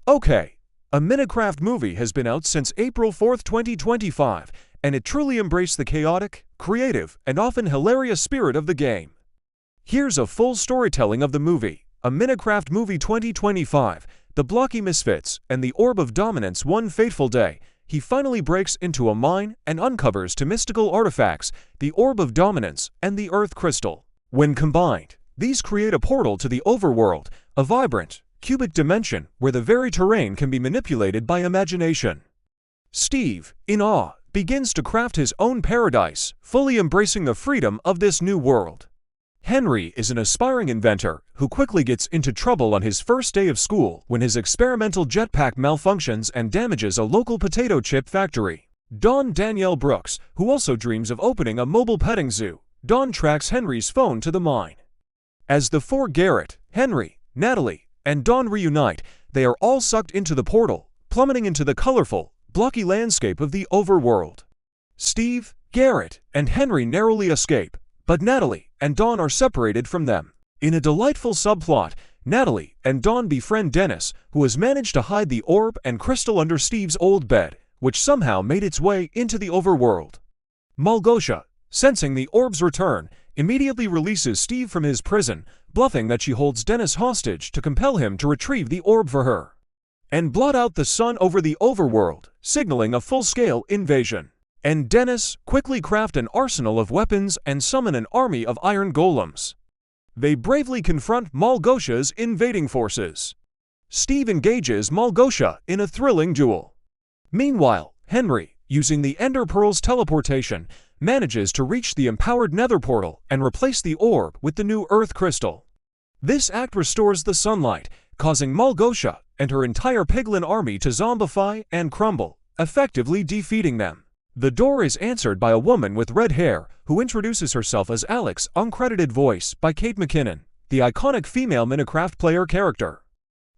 Okay, a Minecraft movie has been out since April 4th, 2025, and it truly embraced the chaotic, creative, and often hilarious spirit of the game. Here's a full storytelling of the movie, a Minecraft movie 2025, the blocky misfits, and the Orb of Dominance. One fateful day, he finally breaks into a mine and uncovers two mystical artifacts, the Orb of Dominance and the Earth Crystal. When combined, these create a portal to the overworld, a vibrant, cubic dimension where the very terrain can be manipulated by imagination. Steve, in awe, begins to craft his own paradise, fully embracing the freedom of this new world. Henry is an aspiring inventor who quickly gets into trouble on his first day of school when his experimental jetpack malfunctions and damages a local potato chip factory. Dawn Danielle Brooks, who also dreams of opening a mobile petting zoo, Dawn tracks Henry's phone to the mine. As the four Garrett, Henry, Natalie, and Dawn reunite, they are all sucked into the portal, plummeting into the colorful, blocky landscape of the overworld. Steve, Garrett, and Henry narrowly escape, but Natalie and Dawn are separated from them. In a delightful subplot, Natalie and Dawn befriend Dennis, who has managed to hide the orb and crystal under Steve's old bed, which somehow made its way into the overworld. Malgosia, sensing the orb's return, immediately releases Steve from his prison, bluffing that she holds Dennis hostage to compel him to retrieve the orb for her, and blot out the sun over the overworld, signaling a full-scale invasion. And Dennis quickly craft an arsenal of weapons and summon an army of iron golems. They bravely confront Malgosia's invading forces. Steve engages Malgosia in a thrilling duel. Meanwhile, Henry, using the Ender Pearl's teleportation, manages to reach the empowered nether portal and replace the orb with the new Earth Crystal. This act restores the sunlight, causing Malgosia and her entire piglin army to zombify and crumble, effectively defeating them. The door is answered by a woman with red hair who introduces herself as Alex, uncredited voice by Kate McKinnon, the iconic female Minecraft player character.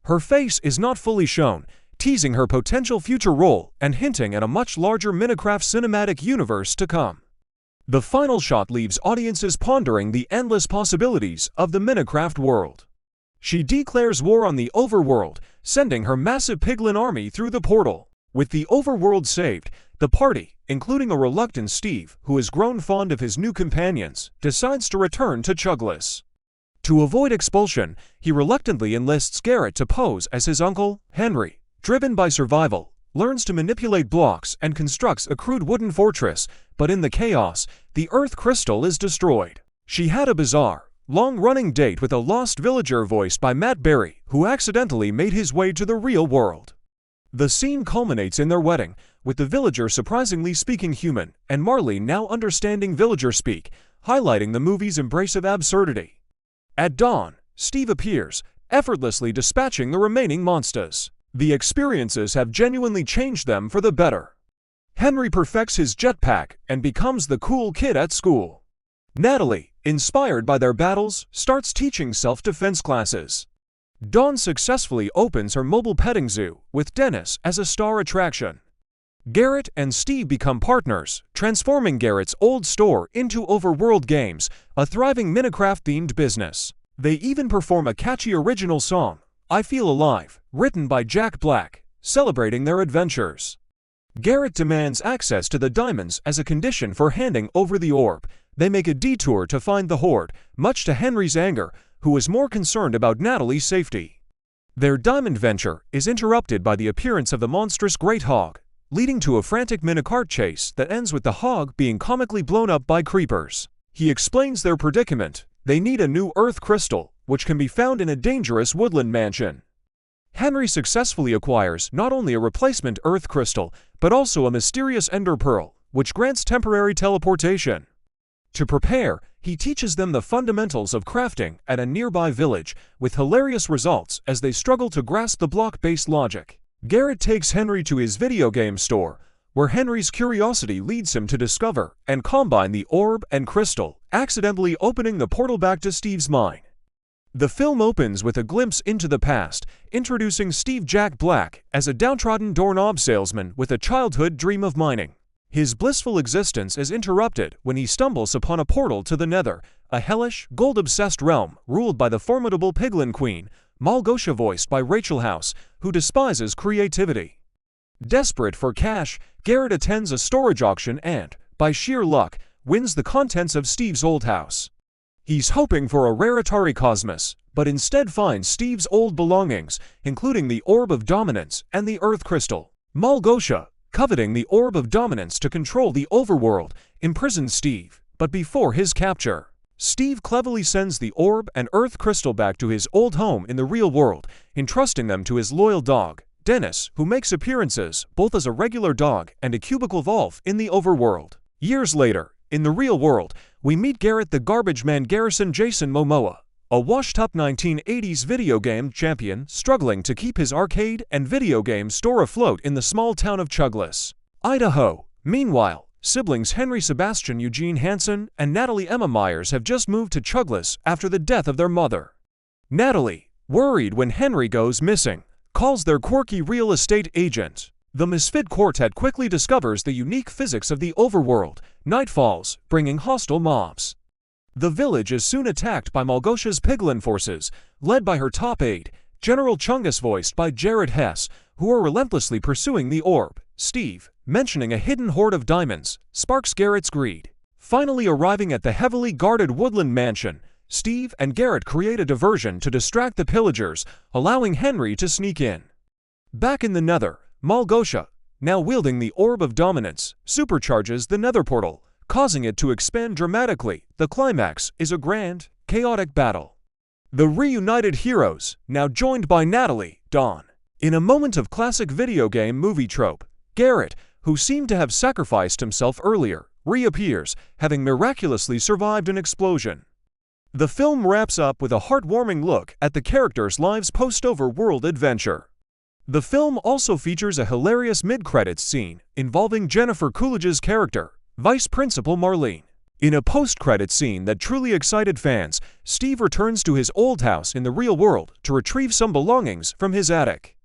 Her face is not fully shown, teasing her potential future role and hinting at a much larger Minecraft cinematic universe to come. The final shot leaves audiences pondering the endless possibilities of the Minecraft world. She declares war on the overworld, sending her massive piglin army through the portal. With the overworld saved, the party, including a reluctant Steve who has grown fond of his new companions, decides to return to Chugless. To avoid expulsion, he reluctantly enlists Garrett to pose as his uncle, Henry. Driven by survival, learns to manipulate blocks and constructs a crude wooden fortress, but in the chaos, the Earth Crystal is destroyed. She had a bizarre, long-running date with a lost villager voiced by Matt Berry, who accidentally made his way to the real world. The scene culminates in their wedding, with the villager surprisingly speaking human, and Marley now understanding villager speak, highlighting the movie's embrace of absurdity. At dawn, Steve appears, effortlessly dispatching the remaining monsters. The experiences have genuinely changed them for the better. Henry perfects his jetpack and becomes the cool kid at school. Natalie, inspired by their battles, starts teaching self-defense classes. Dawn successfully opens her mobile petting zoo, with Dennis as a star attraction. Garrett and Steve become partners, transforming Garrett's old store into Overworld Games, a thriving Minecraft-themed business. They even perform a catchy original song, I Feel Alive, written by Jack Black, celebrating their adventures. Garrett demands access to the diamonds as a condition for handing over the orb. They make a detour to find the hoard, much to Henry's anger, who is more concerned about Natalie's safety. Their diamond venture is interrupted by the appearance of the monstrous Great Hog, leading to a frantic minecart chase that ends with the hog being comically blown up by creepers. He explains their predicament. They need a new Earth Crystal, which can be found in a dangerous woodland mansion. Henry successfully acquires not only a replacement Earth Crystal, but also a mysterious Ender Pearl, which grants temporary teleportation. To prepare, he teaches them the fundamentals of crafting at a nearby village, with hilarious results as they struggle to grasp the block-based logic. Garrett takes Henry to his video game store, where Henry's curiosity leads him to discover and combine the orb and crystal, accidentally opening the portal back to Steve's mine. The film opens with a glimpse into the past, introducing Steve Jack Black as a downtrodden doorknob salesman with a childhood dream of mining. His blissful existence is interrupted when he stumbles upon a portal to the Nether, a hellish, gold-obsessed realm ruled by the formidable Piglin Queen, Małgosia voiced by Rachel House, who despises creativity. Desperate for cash, Garrett attends a storage auction and, by sheer luck, wins the contents of Steve's old house. He's hoping for a rare Atari Cosmos, but instead finds Steve's old belongings, including the Orb of Dominance and the Earth Crystal. Małgosia, coveting the Orb of Dominance to control the overworld, imprisons Steve, but before his capture, Steve cleverly sends the Orb and Earth Crystal back to his old home in the real world, entrusting them to his loyal dog, Dennis, who makes appearances both as a regular dog and a cubicle Volf in the overworld. Years later, in the real world, we meet Garrett the Garbage Man Garrison Jason Momoa, a washed-up 1980s video game champion struggling to keep his arcade and video game store afloat in the small town of Chuglis, Idaho. Meanwhile, siblings Henry Sebastian Eugene Hansen and Natalie Emma Myers have just moved to Chuglis after the death of their mother. Natalie, worried when Henry goes missing, calls their quirky real estate agent. The Misfit Quartet quickly discovers the unique physics of the overworld. Night falls, bringing hostile mobs. The village is soon attacked by Małgosia's Piglin forces, led by her top aide, General Chungus voiced by Jared Hess, who are relentlessly pursuing the orb. Steve, mentioning a hidden hoard of diamonds, sparks Garrett's greed. Finally arriving at the heavily guarded woodland mansion, Steve and Garrett create a diversion to distract the pillagers, allowing Henry to sneak in. Back in the Nether, Małgosia, now wielding the Orb of Dominance, supercharges the Nether portal, causing it to expand dramatically. The climax is a grand, chaotic battle. The reunited heroes, now joined by Natalie, Dawn. In a moment of classic video game movie trope, Garrett, who seemed to have sacrificed himself earlier, reappears, having miraculously survived an explosion. The film wraps up with a heartwarming look at the characters' lives post-overworld adventure. The film also features a hilarious mid-credits scene involving Jennifer Coolidge's character, Vice Principal Marlene. In a post-credits scene that truly excited fans, Steve returns to his old house in the real world to retrieve some belongings from his attic.